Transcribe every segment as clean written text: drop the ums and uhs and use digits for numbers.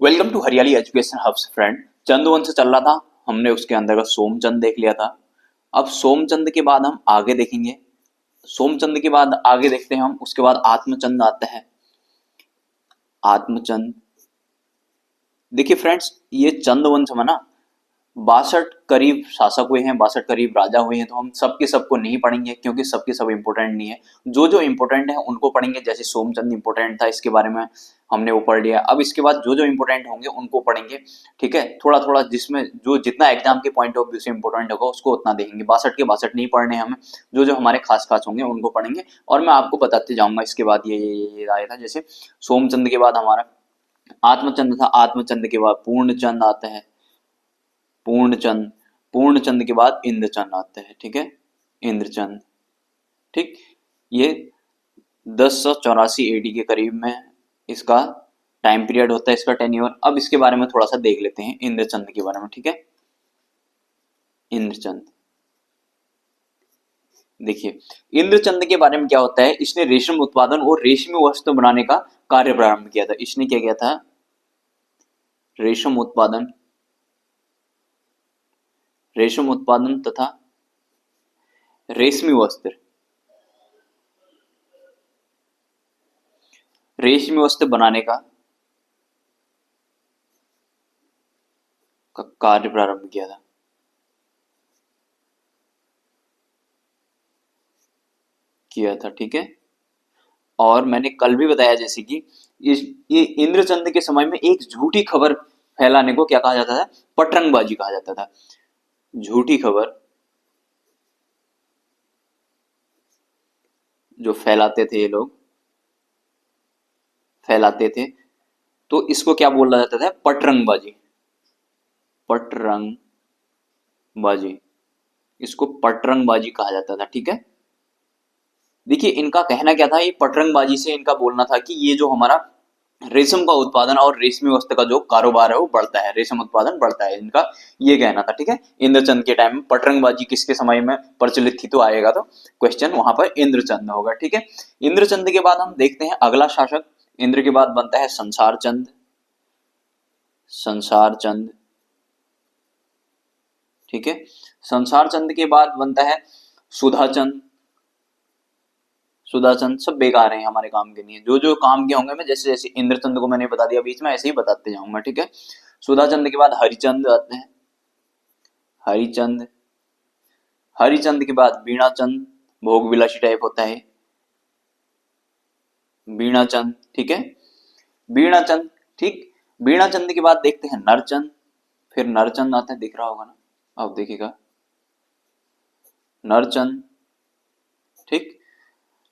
Welcome to हरियाली education hubs friend. चंदवंश चल रहा था, हमने उसके अंतर्गत सोमचंद देख लिया था। अब सोमचंद के बाद हम आगे देखेंगे। सोमचंद के बाद आगे देखते हैं हम, उसके बाद आत्मचंद आता है। आत्मचंद, देखिए फ्रेंड्स, ये चंदवंश में ना 62 करीब शासक हुए हैं, 62 करीब राजा हुए हैं। तो हम सबके सबको नहीं पढ़ेंगे क्योंकि सबके सब इंपोर्टेंट नहीं है। जो जो इंपोर्टेंट है उनको पढ़ेंगे। जैसे सोमचंद इंपोर्टेंट था, इसके बारे में हमने वो पढ़ लिया। अब इसके बाद जो जो इंपोर्टेंट होंगे उनको पढ़ेंगे। ठीक है, थोड़ा थोड़ा जिसमें जो जितना एग्जाम के पॉइंट ऑफ व्यू से इंपोर्टेंट होगा उसको उतना देखेंगे। 62 के 62 नहीं पढ़ने हमें, जो जो हमारे खास खास होंगे उनको पढ़ेंगे। और मैं आपको बताते जाऊंगा इसके बाद ये आया था। जैसे सोमचंद के बाद हमारा आत्मचंद था, आत्मचंद के बाद पूर्णचंद आता है। पूर्णचंद, पूर्णचंद के बाद इंद्रचंद आते हैं। ठीक है, इंद्रचंद। ठीक, ये 1084 एडी के करीब में इसका टाइम पीरियड होता है, इसका टेन्योर। अब इसके बारे में थोड़ा सा देख लेते हैं इंद्रचंद के बारे में। ठीक है, इंद्रचंद, देखिए इंद्रचंद के बारे में क्या होता है। इसने रेशम उत्पादन और रेशमी वस्त्र बनाने का कार्य प्रारंभ किया था। इसने क्या किया था? रेशम उत्पादन, रेशम उत्पादन तथा रेशमी वस्त्र, रेशमी वस्त्र बनाने का कार्य प्रारंभ किया था। ठीक है, और मैंने कल भी बताया जैसे कि ये इंद्रचंद के समय में एक झूठी खबर फैलाने को क्या कहा जाता था? पटरंगबाजी कहा जाता था। झूठी खबर जो फैलाते थे ये लोग, फैलाते थे, तो इसको क्या बोला जाता था? पटरंगबाजी। पटरंगबाजी, इसको पटरंगबाजी कहा जाता था। ठीक है, देखिए इनका कहना क्या था? ये पटरंगबाजी से इनका बोलना था कि ये जो हमारा रेशम का उत्पादन और रेशमी वस्त्र का जो कारोबार है वो बढ़ता है, रेशम उत्पादन बढ़ता है, इनका ये कहना था। ठीक है, इंद्रचंद के टाइम में पटरंगबाजी किसके समय में प्रचलित थी? तो आएगा तो क्वेश्चन वहां पर इंद्रचंद होगा। ठीक है, इंद्रचंद के बाद हम देखते हैं अगला शासक। इंद्र के बाद बनता है संसार चंद। संसार चंद, ठीक है, संसार चंद के बाद बनता है सुधाचंद। सुधाचंद सब बेकार हैं हमारे काम के लिए। जो जो काम के होंगे, मैं जैसे जैसे इंद्रचंद को मैंने बता दिया बीच में, ऐसे ही बताते जाऊंगा। ठीक है, सुधाचंद के बाद हरिचंद आते हैं। हरिचंद, हरिचंद के बाद बीणाचंद, भोग विलासी टाइप होता है बीणाचंद। ठीक है, बीणाचंद, ठीक, बीणाचंद के बाद देखते हैं नरचंद। फिर नरचंद आता है, दिख रहा होगा ना, अब देखिएगा नरचंद। ठीक,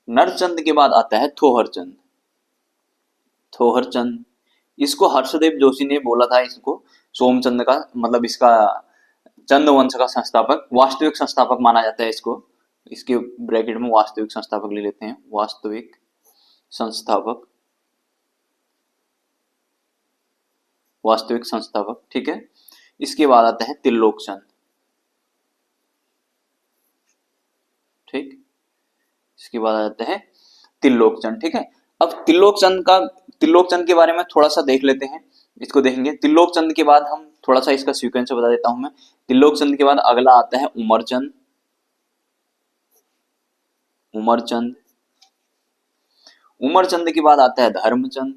नरचंद के बाद आता है थोहरचंद। थोहरचंद, इसको हर्षदेव जोशी ने बोला था इसको सोमचंद का, मतलब इसका चंद वंश का संस्थापक, वास्तविक संस्थापक माना जाता है इसको। इसके ब्रैकेट में वास्तविक संस्थापक ले लेते हैं, वास्तविक संस्थापक, वास्तविक संस्थापक। ठीक है, इसके बाद आता है त्रिलोकचंद। ठीक, इसके बाद आ जाता है त्रिलोकचंद। ठीक है, अब त्रिलोकचंद के बारे में थोड़ा सा देख लेते हैं। इसको देखेंगे। त्रिलोकचंद के बाद हम थोड़ा सा इसका सीक्वेंस बता देता हूं मैं। त्रिलोकचंद के बाद अगला आता है उमरचंद। उमरचंद, उमरचंद के बाद आता है धर्मचंद।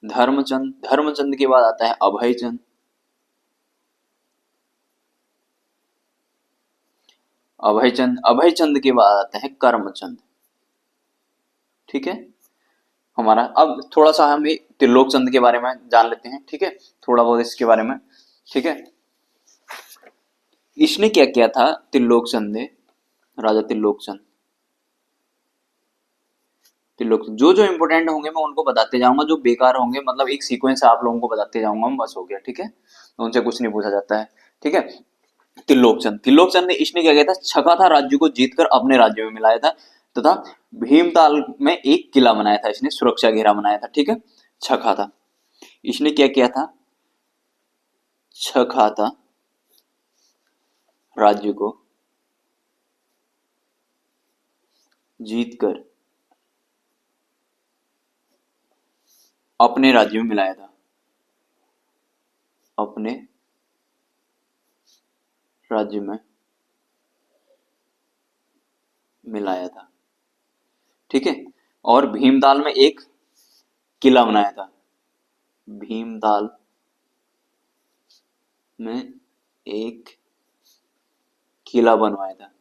धर्मचंद, धर्मचंद के बाद आता है अभयचंद। अभयचंद, अभयचंद के बाद आता है कर्मचंद। ठीक है, हमारा अब थोड़ा सा हम त्रिलोकचंद के बारे में जान लेते हैं। ठीक है, थोड़ा बहुत इसके बारे में। ठीक है, इसने क्या किया था त्रिलोकचंद ने? राजा त्रिलोकचंद, त्रिलोक, जो जो इंपोर्टेंट होंगे मैं उनको बताते जाऊंगा, जो बेकार होंगे मतलब एक सीक्वेंस आप लोगों को बताते जाऊंगा मैं, बस हो गया। ठीक है, तो उनसे कुछ नहीं पूछा जाता है। ठीक है, त्रिलोकचंद, त्रिलोकचंद ने इसने क्या किया था? छकाथा राज्य को जीतकर अपने राज्य में मिलाया था तथा भीमताल में एक किला बनाया था, इसने सुरक्षा घेरा बनाया था। ठीक है, छकाथा, इसने क्या किया था? छकाथा राज्य को जीतकर अपने राज्य में मिलाया था, अपने राज्य में मिलाया था, ठीक है। और भीमताल में एक किला बनाया था, भीमताल में एक किला बनवाया था,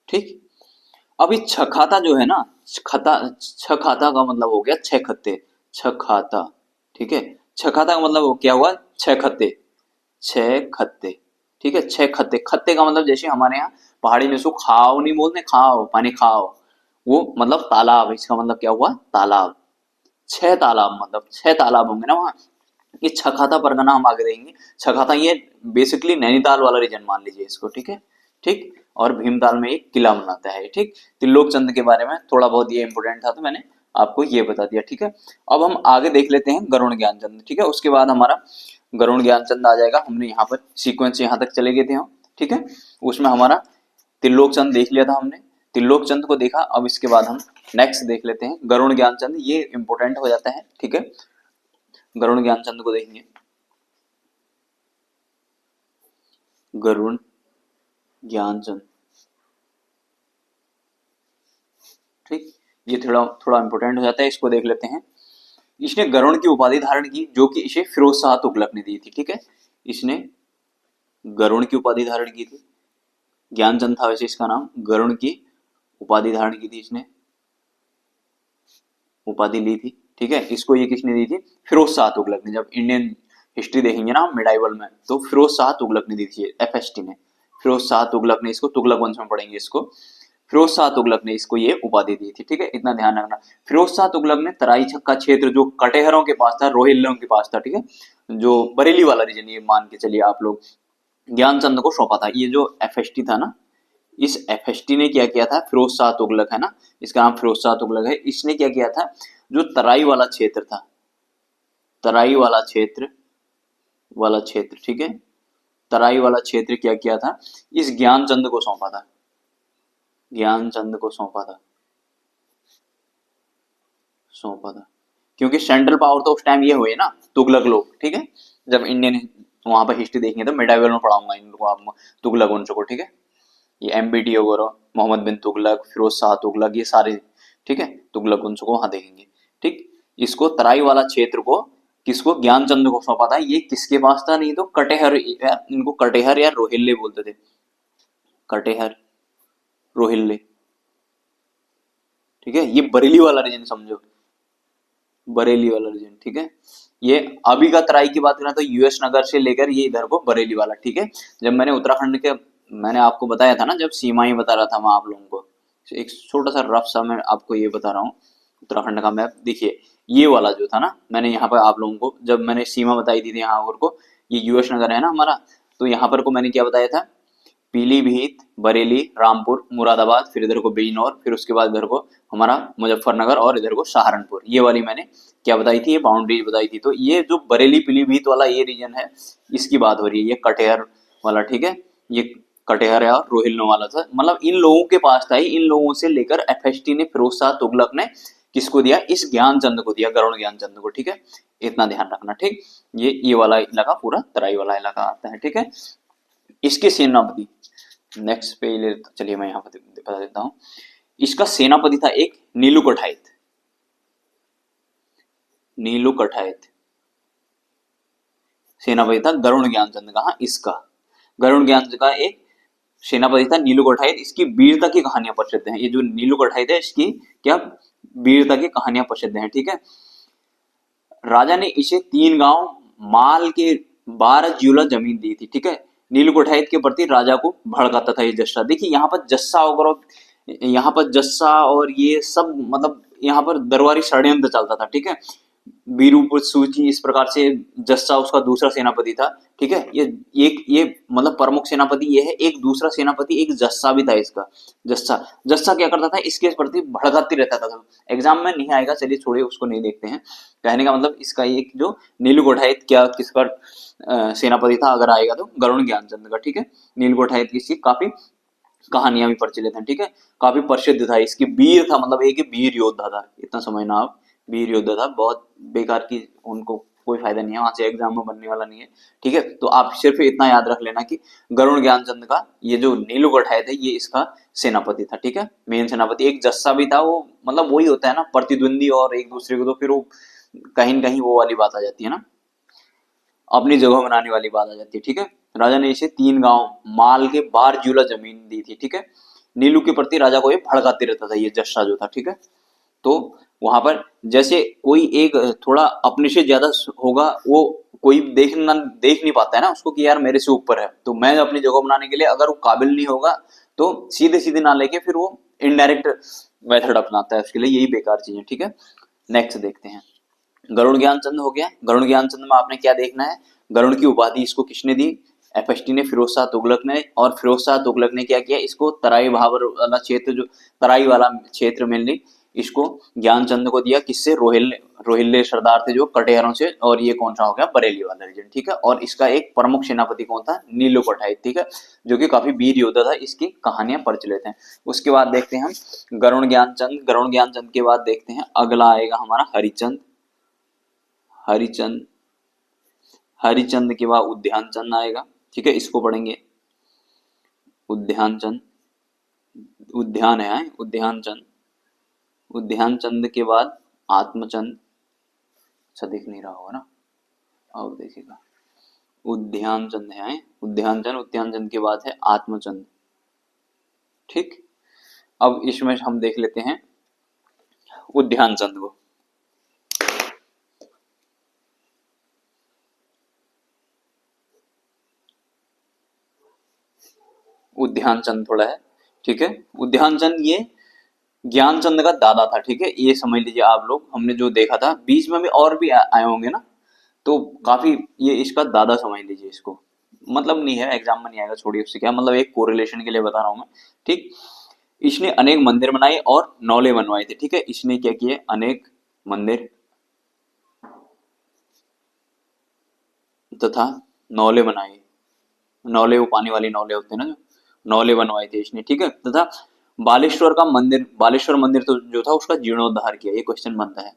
ठीक। अभी छखाता जो है ना, खता, छखाता का मतलब हो गया छह खत्ते, छखाता, ठीक है। छखाता का मतलब क्या हुआ, छह खत्ते, छह खत्ते, ठीक है। छह खत्ते, खत्ते का मतलब जैसे हमारे यहाँ पहाड़ी में इसको खाओ नहीं बोलते, खाओ पानी खाओ, वो मतलब तालाब, इसका मतलब क्या हुआ, तालाब। छह तालाब, मतलब छह तालाब होंगे ना वहाँ। ये छखाता परगना हम आगे देंगे। छखाता ये बेसिकली नैनीताल वाला रीजन मान लीजिए इसको, ठीक है, ठीक। और भीमताल में एक किला बनाता है, ठीक। त्रिलोक चंद के बारे में थोड़ा बहुत ये इंपोर्टेंट था तो मैंने आपको ये बता दिया, ठीक है। अब हम आगे देख लेते हैं गरुड़ ज्ञानचंद, ठीक है। उसके बाद हमारा गरुड़ ज्ञानचंद आ जाएगा। हमने यहाँ पर सीक्वेंस यहाँ तक चले गए थे हम, ठीक है। उसमें हमारा त्रिलोक चंद देख लिया था हमने, त्रिलोक चंद को देखा। अब इसके बाद हम नेक्स्ट देख लेते हैं गरुड़ ज्ञानचंद, ये इंपॉर्टेंट हो जाता है, ठीक है। गरुड़ ज्ञानचंद को देखेंगे, गरुड़ ज्ञानचंद, ठीक। ये थोड़ा थोड़ा इंपॉर्टेंट हो जाता है, इसको देख लेते हैं। इसने गरुड़ की उपाधि धारण की जो कि इसे फिरोज शाह तुगलक ने दी थी, ठीक है। इसने गरुड़ की उपाधि धारण की थी, ज्ञानचंद था वैसे इसका नाम, गरुड़ की उपाधि धारण की थी इसने, उपाधि ली थी, ठीक है। इसको ये किसने दी थी, फिरोज शाह तुगलक ने। जब इंडियन हिस्ट्री देखेंगे ना मिडाइवल में, तो फिरोज शाह तुगलक ने दी थी, एफएसटी ने, फिरोज शाह तुगलक ने इसको, तुगलक वंश में पढ़ेंगे इसको, फिरोज शाह तुगलक ने इसको ये उपाधि दी थी, ठीक है। इतना ध्यान रखना। फिरोज शाह तुगलक ने तराई का क्षेत्र जो कटेहरों के पास था, रोहिल्लों के पास था, ठीक है, जो बरेली वाला रीजन, ये मान के चलिए आप लोग, ज्ञानचंद को सौंपा था। ये जो एफएसटी था ना, इस एफएसटी ने क्या किया था, फिरोज शाह तुगलक है ना, इसका नाम फिरोज शाह तुगलक है, इसने क्या किया था, जो तराई वाला क्षेत्र था, तराई वाला क्षेत्र, ठीक है, तराई वाला क्षेत्र क्या किया था, इस ज्ञानचंद को सौंपा था, ज्ञानचंद को सौंपा था, सौंपा था। क्योंकि सेंट्रल पावर तो उस टाइम ये हुए ना तुगलक लोग, ठीक है। जब इंडियन वहां पर हिस्ट्री देखेंगे तो मिडाइवल में पढ़ाऊंगा इन लोगों को, आप तुगलक वंश को, ठीक है। ये एमबीटी वगैरह, मोहम्मद बिन तुगलक, फिरोज शाह तुगलक, ये सारे, ठीक है, तुगलक वंश को वहां देखेंगे, ठीक। इसको तराई वाला क्षेत्र को किसको, ज्ञानचंद को सौंपा था। ये किसके पास था, नहीं तो कटेहर, इनको कटेहर या रोहिल्ले बोलते थे, कटेहर रोहिल्ले, ठीक है। ये बरेली वाला रीजन समझो, बरेली वाला रीजन, ठीक है। ये अभी का तराई की बात करें तो यूएस नगर से लेकर ये इधर को बरेली वाला, ठीक है। जब मैंने उत्तराखंड के, मैंने आपको बताया था ना, जब सीमाएं बता रहा था मैं आप लोगों को, एक छोटा सा रफ सा मैं आपको ये बता रहा हूँ उत्तराखंड का मैप। देखिए ये वाला जो था ना, मैंने यहाँ पर आप लोगों को जब मैंने सीमा बताई थी यहाँ और को, ये यूएस नगर है ना हमारा, तो यहाँ पर को मैंने क्या बताया था, पीलीभीत, बरेली, रामपुर, मुरादाबाद, फिर इधर को बिजनौर, फिर उसके बाद इधर को हमारा मुजफ्फरनगर और इधर को सहारनपुर, ये वाली मैंने क्या बताई थी, ये बाउंड्री बताई थी। तो ये जो बरेली पीलीभीत वाला ये रीजन है, इसकी बात हो रही है, ये कटेहर वाला, ठीक है। ये कटेहर है और रोहिल्लो वाला था, मतलब इन लोगों के पास था ही। इन लोगों से लेकर एफएसटी ने, फिरोज शाह तुगलक ने किसको दिया, इस ज्ञानचंद को दिया, गरुड़ ज्ञानचंद को, ठीक है। इतना ध्यान रखना, ठीक। ये वाला इलाका पूरा तराई वाला इलाका आता है, ठीक है। इसके सेनापति, नेक्स्ट पे ले, चलिए मैं यहाँ पर बता देता हूँ। इसका सेनापति था एक नीलू कठायत, नीलू कठायत सेनापति था गरुड़ ज्ञानचंद का, हाँ इसका, गरुड़ ज्ञानचंद का एक सेनापति था नीलू कठायत। इसकी वीरता की कहानियां प्रसिद्ध हैं, ये जो नीलू कठायत है इसकी क्या वीरता की कहानियां प्रसिद्ध हैं, ठीक है। राजा ने इसे 3 गांव माल के 12 ज्यूला जमीन दी थी, ठीक है। नीलू कोठायत के प्रति राजा को भड़काता था ये जस्सा। देखिए यहाँ पर जस्सा वगैरह, यहाँ पर जस्सा और ये सब, मतलब यहाँ पर दरबारी षड्यंत्र चलता था, ठीक है। बीरूपुर सूची, इस प्रकार से जस्सा उसका दूसरा सेनापति था, ठीक है। ये मतलब प्रमुख सेनापति ये है। एक दूसरा सेनापति एक जस्सा भी था इसका, जस्सा। जस्सा क्या करता था, इसके प्रति भड़काते रहता था। एग्जाम में नहीं आएगा, चलिए छोड़िए उसको, नहीं देखते हैं। कहने का मतलब इसका एक जो नीलू कोठायत क्या किस पर सेनापति था, अगर आएगा तो गरुड़ ज्ञानचंद का, ठीक है। नीलू कोठायत की काफी कहानियां भी प्रचलित हैं, ठीक है। काफी प्रसिद्ध था, इसकी वीर था, मतलब एक वीर योद्धा था, इतना समझना आप, वीर योद्धा था, बहुत बेकार की, उनको कोई फायदा नहीं है वहां से, एग्जाम में बनने वाला नहीं है, ठीक है। तो आप सिर्फ इतना याद रख लेना कि गरुण ज्ञानचंद का ये जो नीलू गठाए थे ये इसका सेनापति था, ठीक है, मेन सेनापति। एक जस्सा भी था वो, मतलब वही होता है ना प्रतिद्वंदी और एक दूसरे को, तो फिर वो कहीं न कहीं वो वाली बात आ जाती है ना, अपनी जगह बनाने वाली बात आ जाती है, ठीक है। राजा ने इसे 3 गांव माल के बार जूला जमीन दी थी, ठीक है। नीलू के प्रति राजा को ये भड़काते रहता था, ये जस्सा जो था, ठीक है। तो वहां पर जैसे कोई एक थोड़ा अपने से ज्यादा होगा, वो कोई देख नहीं पाता है ना उसको कि यार मेरे से ऊपर है, तो मैं अपनी जगह बनाने के लिए अगर वो काबिल नहीं होगा तो सीधे सीधे ना लेके फिर वो इनडायरेक्ट मेथड अपनाता है, उसके लिए यही बेकार चीज है, ठीक है। नेक्स्ट देखते हैं, गरुड़ ज्ञानचंद हो गया। गरुड़ ज्ञानचंद में आपने क्या देखना है, गरुड़ की उपाधि इसको किसने दी, एफएसटी ने, फिरोज शाह तुगलक ने। और फिरोज शाह तुगलक ने क्या किया, इसको तराई भाबर वाला क्षेत्र, जो तराई वाला क्षेत्र मेनली, इसको ज्ञानचंद को दिया, किससे, रोहिल्ले, रोहिल्ले सरदार थे जो कटेहरों से, और ये कौन सा हो गया, बरेली वाला रीजन, ठीक है। और इसका एक प्रमुख सेनापति कौन था, नीलो पठाई, ठीक है, जो कि काफी वीर योद्धा था, इसकी कहानियां प्रचलित हैं। उसके बाद देखते हैं हम गरुण ज्ञानचंद। गरुण ज्ञानचंद के बाद देखते हैं अगला आएगा हमारा हरिचंद। हरिचंद, हरिचंद के बाद उद्यान चंद आएगा, ठीक है, इसको पढ़ेंगे, उद्यान चंद, उद्यान है, उद्यान चंद। उद्यान चंद के बाद आत्मचंद, अच्छा दिख नहीं रहा होगा ना, अब देखिएगा, उद्यान चंद है, उद्यान चंद, उद्यान चंद के बाद है आत्मचंद, ठीक। अब इसमें हम देख लेते हैं उद्यान चंद को। उद्यान चंद थोड़ा है, ठीक है। उद्यान चंद ये ज्ञानचंद का दादा था, ठीक है, ये समझ लीजिए आप लोग। हमने जो देखा था बीच में भी और भी आए होंगे ना, तो काफी, ये इसका दादा समझ लीजिए इसको, मतलब नहीं है एग्जाम में नहीं आएगा, छोड़िए उससे क्या मतलब, एक कोरिलेशन के लिए बता रहा हूं मैं, ठीक। इसने अनेक मंदिर बनाए और नौले बनवाए थे, ठीक है, इसने क्या किए, अनेक मंदिर तथा नौले बनाए, नौले वो पानी वाली नौले होते हैं ना, जो नौले बनवाए थे इसने, ठीक है। तथा बालेश्वर का मंदिर, बालेश्वर मंदिर तो जो था उसका जीर्णोद्धार किया, ये क्वेश्चन बनता है,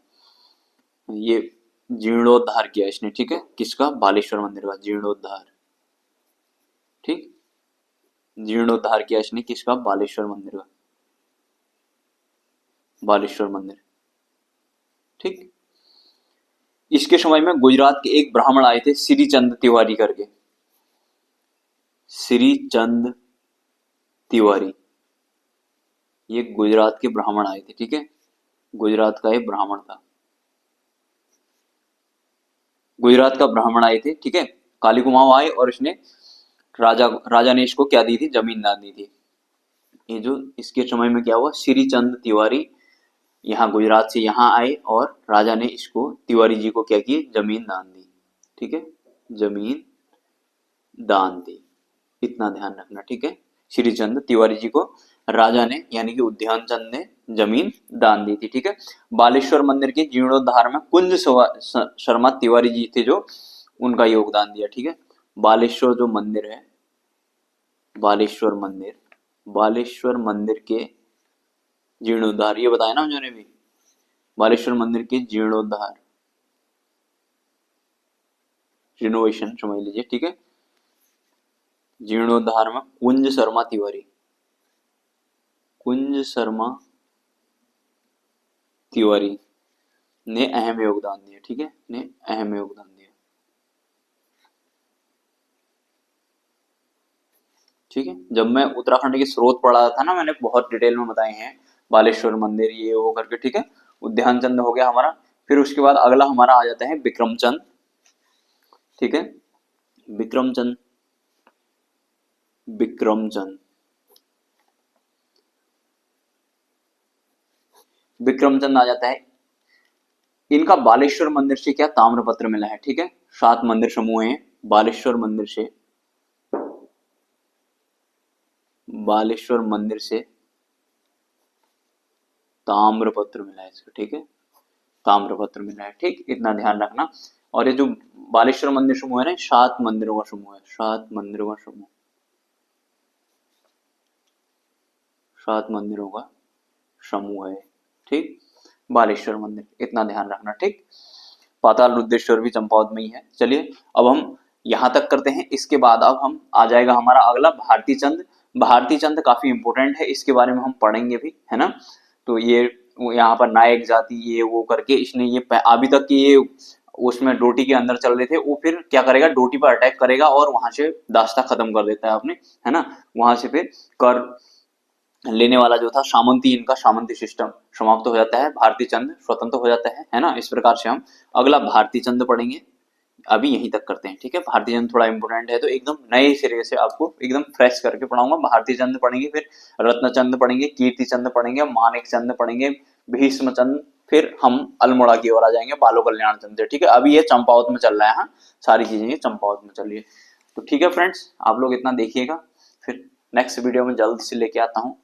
ये जीर्णोद्धार किया इसने, ठीक है, किसका, बालेश्वर मंदिर का जीर्णोद्धार, ठीक, जीर्णोद्धार किया इसने किसका, बालेश्वर मंदिर का, बालेश्वर मंदिर, ठीक। इसके समय में गुजरात के एक ब्राह्मण आए थे श्रीचंद तिवारी करके, श्रीचंद तिवारी, ये गुजरात के ब्राह्मण आए थे, ठीक है, गुजरात का एक ब्राह्मण था, गुजरात का ब्राह्मण आए थे, ठीक है, काली कुमाऊं आए और इसने राजा राजा ने इसको क्या दी थी, जमीन दान दी थी। ये जो इसके समय में क्या हुआ, श्रीचंद तिवारी यहाँ गुजरात से यहाँ आए और राजा ने इसको, तिवारी जी को क्या की, जमीन दान दी, ठीक है, जमीन दान दी, इतना ध्यान रखना, ठीक है। श्रीचंद तिवारी जी को राजा ने, यानी कि उद्यान चंद ने जमीन दान दी थी, ठीक है। बालेश्वर मंदिर के जीर्णोद्धार में कुंज शर्मा तिवारी जी थे जो उनका योगदान दिया, ठीक है। बालेश्वर जो मंदिर है, बालेश्वर मंदिर, बालेश्वर मंदिर के जीर्णोद्धार, ये बताया ना मैंने भी, बालेश्वर मंदिर के जीर्णोद्धार, रिनोवेशन समझ लीजिए, ठीक है। जीर्णोद्धार में कुंज शर्मा तिवारी, कुंज शर्मा तिवारी ने अहम योगदान दिया, ठीक है, ने अहम योगदान दिया, ठीक है। जब मैं उत्तराखंड के स्रोत पढ़ा था ना, मैंने बहुत डिटेल में बताए हैं, बालेश्वर मंदिर ये वो करके, ठीक है। उद्यान चंद हो गया हमारा, फिर उसके बाद अगला हमारा आ जाता है विक्रम चंद, ठीक है, विक्रम चंद, विक्रम चंद, विक्रम चंद आ जाता है। इनका बालेश्वर मंदिर से क्या ताम्रपत्र मिला है, ठीक है, 7 मंदिर समूह हैं, बालेश्वर मंदिर से, बालेश्वर मंदिर से ताम्रपत्र मिला है इसको, ठीक है, ताम्रपत्र मिला है, ठीक, इतना ध्यान रखना। और ये जो बालेश्वर मंदिर समूह है ना, 7 मंदिरों का समूह है, 7 मंदिरों का समूह, 7 मंदिरों का समूह है। ठीक, बालेश्वर मंदिर, इतना ध्यान रखना। ठीक, पाताल रुद्रेश्वर भी चंपावत में ही है। चलिए अब हम यहाँ तक करते हैं। इसके बाद अब हम आ जाएगा हमारा अगला भारती चंद। भारती चंद काफी इंपॉर्टेंट है, इसके बारे में हम पढ़ेंगे भी, है ना। तो ये यहाँ पर नायक जाति ये वो करके इसने ये अभी तक की ये उसमें डोटी के अंदर चल रहे थे, वो फिर क्या करेगा, डोटी पर अटैक करेगा और वहां से दास्ता खत्म कर देता है अपने, है ना। वहां से फिर कर लेने वाला जो था सामंती, इनका सामंती सिस्टम समाप्त हो जाता है, भारती चंद स्वतंत्र हो जाता है ना। इस प्रकार से हम अगला भारती चंद पढ़ेंगे। अभी यहीं तक करते हैं। ठीक है, भारती चंद थोड़ा इंपोर्टेंट है, तो एकदम नए सिरे से आपको एकदम फ्रेश करके पढ़ाऊंगा। भारती चंद पढ़ेंगे, फिर रत्न चंद पढ़ेंगे, कीर्ति चंद पढ़ेंगे, मानिक चंद पढ़ेंगे, भीष्म चंद, फिर हम अल्मोड़ा की ओर आ जाएंगे, बालो कल्याण चंद से। ठीक है, अभी ये चंपावत में चल रहा है। हाँ, सारी चीजें ये चंपावत में चल रही है। तो ठीक है फ्रेंड्स, आप लोग इतना देखिएगा, फिर नेक्स्ट वीडियो में जल्द से लेके आता हूँ।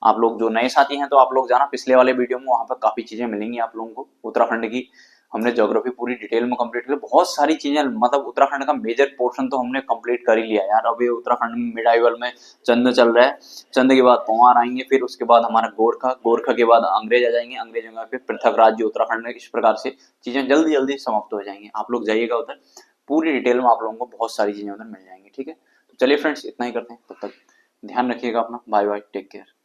आप लोग जो नए साथी हैं तो आप लोग जाना पिछले वाले वीडियो में, वहां पर काफी चीजें मिलेंगी आप लोगों को। उत्तराखंड की हमने ज्योग्राफी पूरी डिटेल में कंप्लीट कर, बहुत सारी चीजें, मतलब उत्तराखंड का मेजर पोर्शन तो हमने कंप्लीट कर ही लिया यार। अभी उत्तराखंड में मिडाइवल में चंद चल रहा है, चंद के बाद पंवार आएंगे, फिर उसके बाद हमारा गोरखा, गोरखा के बाद अंग्रेज आ जाएंगे, अंग्रेजों का फिर पृथक राज्य उत्तराखंड में। इस प्रकार से चीजें जल्दी जल्दी समाप्त हो जाएंगी। आप लोग जाइएगा उधर, पूरी डिटेल में आप लोगों को बहुत सारी चीजें उधर मिल जाएंगी। ठीक है, तो चलिए फ्रेंड्स, इतना ही करते हैं, तब तक ध्यान रखिएगा अपना। Bye bye, take care.